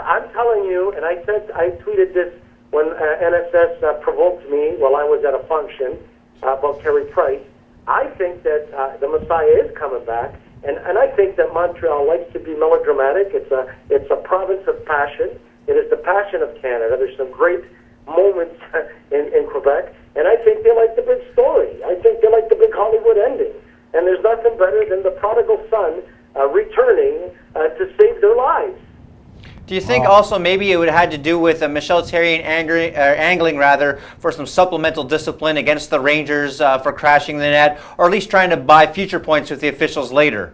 I'm telling you, and I tweeted this when NSS provoked me while I was at a function about Carey Price. I think that the Messiah is coming back, and I think that Montreal likes to be melodramatic. It's a province of passion. It is the passion of Canada. There's some great moments in Quebec, and I think they like the big story. I think they like the big Hollywood ending. And there's nothing better than the prodigal son returning to save their lives. Do you think also maybe it would have had to do with Michel Therrien angling rather for some supplemental discipline against the Rangers for crashing the net, or at least trying to buy future points with the officials later?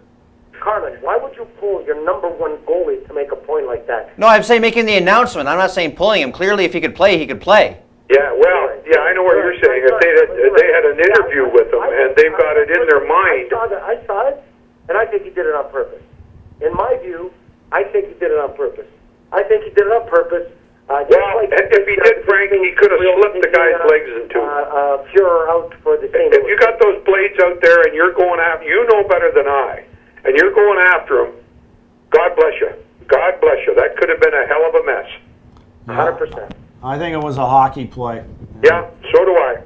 Carmen, why would you pull your number one goalie to make a point like that? No, I'm saying making the announcement. I'm not saying pulling him. Clearly, if he could play, he could play. Yeah, well, yeah, I know what you're saying. If they had an interview with him and they've got it in their mind. I saw it, and I think he did it on purpose. In my view, I think he did it on purpose. I think he did it on purpose. Well, if he did, Frank, he could have slipped the guy's legs in two. Führer out for the St. If you got those blades out there and you're going after, you know better than I, and you're going after him, God bless you. God bless you. That could have been a hell of a mess. 100%. I think it was a hockey play. Yeah, so do I.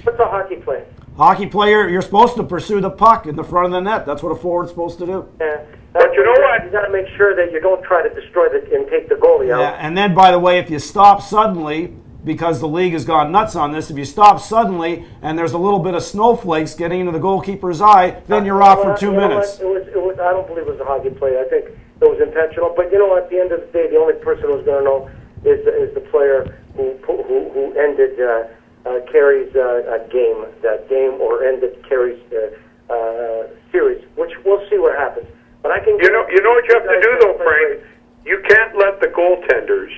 What's a hockey play? Hockey player, you're supposed to pursue the puck in the front of the net. That's what a forward's supposed to do. Yeah. But you know what? You got to make sure that you don't try to destroy and take the goalie out. Yeah, and then, by the way, if you stop suddenly, because the league has gone nuts on this, if you stop suddenly and there's a little bit of snowflakes getting into the goalkeeper's eye, then you're off for 2 minutes. It was, I don't believe it was a hockey play. I think it was intentional. But, you know, at the end of the day, the only person who's going to know is the player who ended Carey's game or ended Carey's series, which we'll see what happens. But I can. You know what you have to do though, Frank. You can't let the goaltenders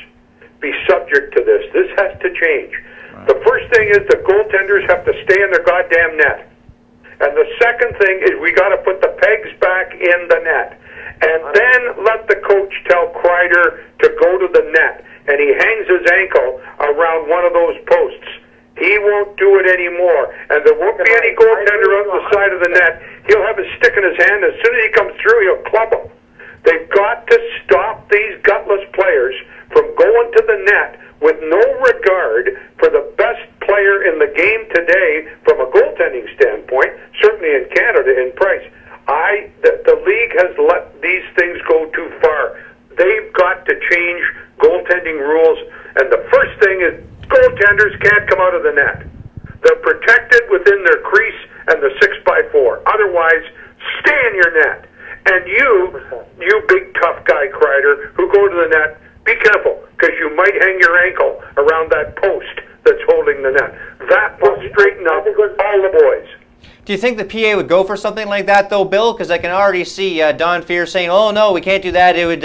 be subject to this. This has to change. Right. The first thing is the goaltenders have to stay in their goddamn net, and the second thing is we got to put the pegs back in the net, and then let the coach tell Kreider to go to the net, and he hangs his ankle around one of those posts. He won't do it anymore, and there won't be any goaltender on the side of the net. He'll have his stick in his hand. As soon as he comes through, he'll club him. They've got to stop these gutless players from going to the net with no regard for the best player in the game today from a goaltending standpoint, certainly in Canada, in Price. The league has let these things go too far. They've got to change goaltending rules, and the first thing is goaltenders can't come out of the net. They're protected within their crease and the 6x4. Otherwise, stay in your net. And you big tough guy, Kreider, who go to the net, be careful, because you might hang your ankle around that post that's holding the net. That will straighten up all the boys. Do you think the PA would go for something like that, though, Bill? Because I can already see Don Fear saying, "Oh no, we can't do that. It would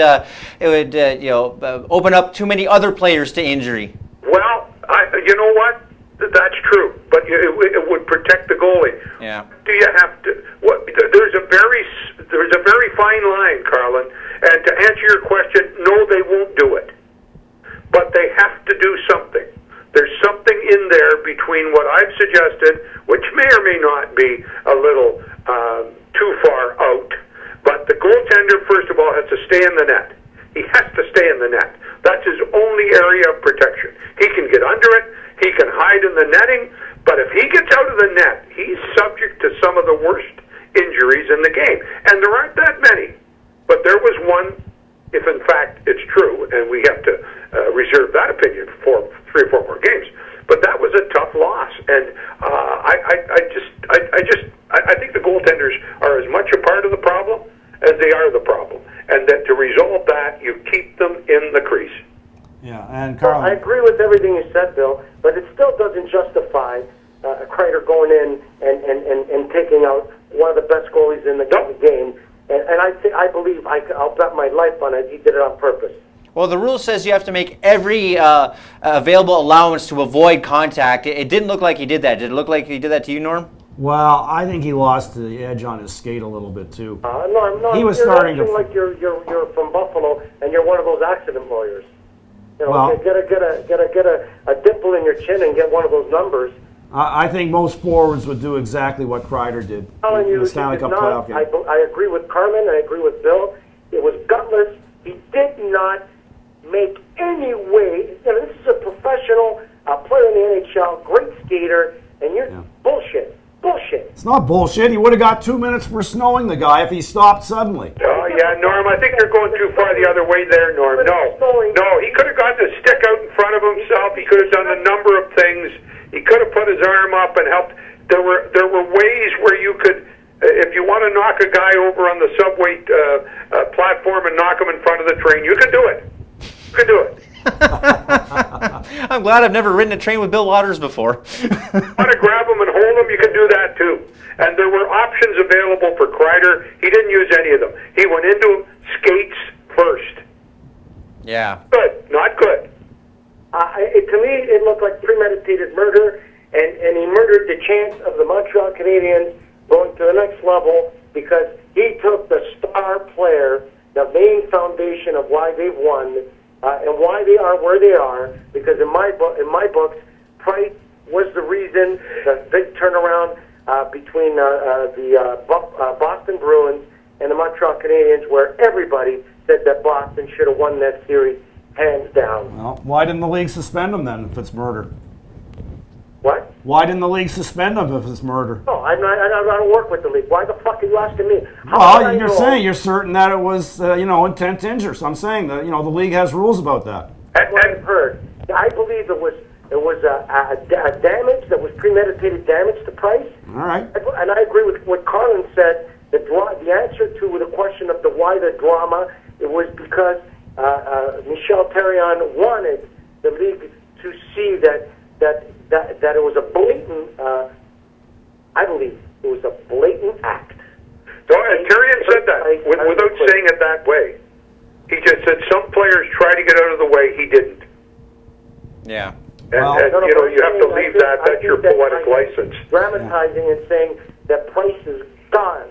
open up too many other players to injury." Well, you know what? That's true, but it would protect the goalie. Yeah. Do you have to? There's a very fine line, Carlin. And to answer your question, no, they won't do it. But they have to do something. There's something in there between what I've suggested, which may or may not be a little too far out. But the goaltender, first of all, has to stay in the net. He has to stay in the net. That's his only area of protection. He can get under it. He can hide in the netting. But if he gets out of the net, he's subject to some of the worst injuries in the game. And there aren't that many. But there was one, if in fact it's true, and we have to reserve that opinion for 3 or 4 more games. But that was a tough loss. And I think the goaltenders are as much a part of the problem as they are the problem. And that to resolve that, you keep them in the crease. Yeah, and Carl, I agree with everything you said, Bill, but it still doesn't justify Kreider going in and taking out one of the best goalies in the game. And I believe I'll bet my life on it. He did it on purpose. Well, the rule says you have to make every available allowance to avoid contact. It didn't look like he did that. Did it look like he did that to you, Norm? well, I think he lost the edge on his skate a little bit too. No, he was you're starting to like you're from Buffalo and you're one of those accident lawyers. You know, well, get a dimple in your chin and get one of those numbers. I think most forwards would do exactly what Kreider did in the Stanley Cup playoff game. I agree with Carmen. I agree with Bill. It was gutless. He did not make any way. You know, this is a professional player in the NHL, great skater, and you're bullshit. Bullshit. It's not bullshit. He would have got 2 minutes for snowing the guy if he stopped suddenly. Oh, yeah, Norm, I think you're going too far the other way there, Norm. No, he could have got the stick out in front of himself. He could have done a number of things. He could have put his arm up and helped. There were ways where you could, if you want to knock a guy over on the subway platform and knock him in front of the train, you can do it. You can do it. I'm glad I've never ridden a train with Bill Waters before. You want to grab him and hold him, you can do that too. And there were options available for Kreider. He didn't use any of them. He went into him, skates first. Yeah. Good, not good. To me, it looked like premeditated murder, and he murdered the chance of the Montreal Canadiens going to the next level because he took the star player, the main foundation of why they've won, and why they are where they are. Because in my books, Price was the reason the big turnaround between the Boston Bruins and the Montreal Canadiens, where everybody said that Boston should have won that series hands down. Well, why didn't the league suspend him then if it's murder? What? Why didn't the league suspend him if it's murder? No, I don't work with the league. Why the fuck are you asking me? Well, you're saying you're certain that it was, intent to injure. So I'm saying that, the league has rules about that. That's what I've heard. I believe it was a damage that was premeditated damage to Price. All right. And I agree with what Carlin said. The answer to the question of why the drama, it was because Michel Therrien wanted the league to see that it was a blatant. I believe it was a blatant act. So, and Therrien said that without saying it that way. He just said some players try to get out of the way. He didn't. Yeah. And you have to leave that. That's your poetic license. Dramatizing and saying that Price is gone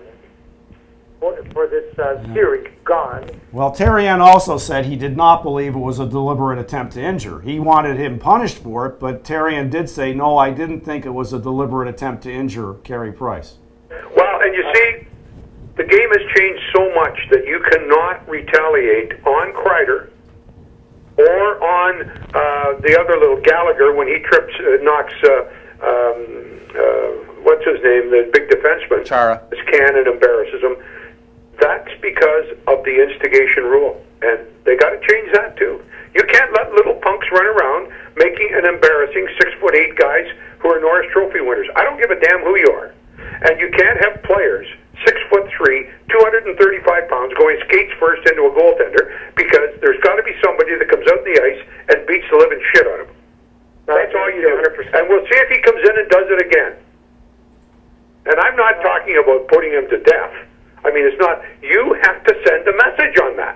for this series, gone. Well, Therrien also said he did not believe it was a deliberate attempt to injure. He wanted him punished for it, but Therrien did say, no, I didn't think it was a deliberate attempt to injure Carey Price. Well, and you see, the game has changed so much that you cannot retaliate on Kreider or on the other little Gallagher when he knocks, what's his name, the big defenseman. Chara. His can and embarrasses him. That's because of the instigation rule, and they got to change that too. You can't let little punks run around making and embarrassing 6'8" guys who are Norris Trophy winners. I don't give a damn who you are, and you can't have players 6'3", 235 pounds going skates first into a goaltender because there's got to be somebody that comes out on the ice and beats the living shit out of him. That's all you do, 100%. And we'll see if he comes in and does it again. And I'm not talking about putting him to death. I mean, it's not. You have to send a message on that.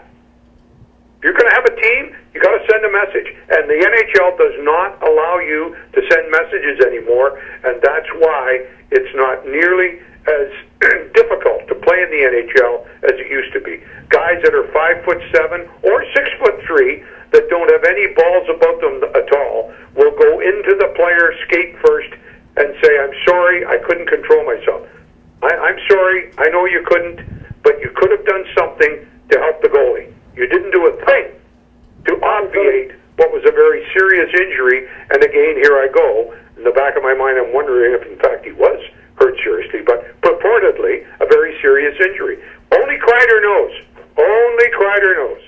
If you're going to have a team, you got to send a message. And the NHL does not allow you to send messages anymore, and that's why it's not nearly as difficult to play in the NHL as it used to be. Guys that are 5'7" or 6'3" that don't have any balls about them at all will go into the player, skate first, and say, "I'm sorry, I couldn't control myself. I'm sorry, I know you couldn't, but you could have done something to help the goalie. You didn't do a thing to obviate what was a very serious injury." And again, here I go. In the back of my mind, I'm wondering if, in fact, he was hurt seriously, but purportedly a very serious injury. Only Kreider knows. Only Kreider knows.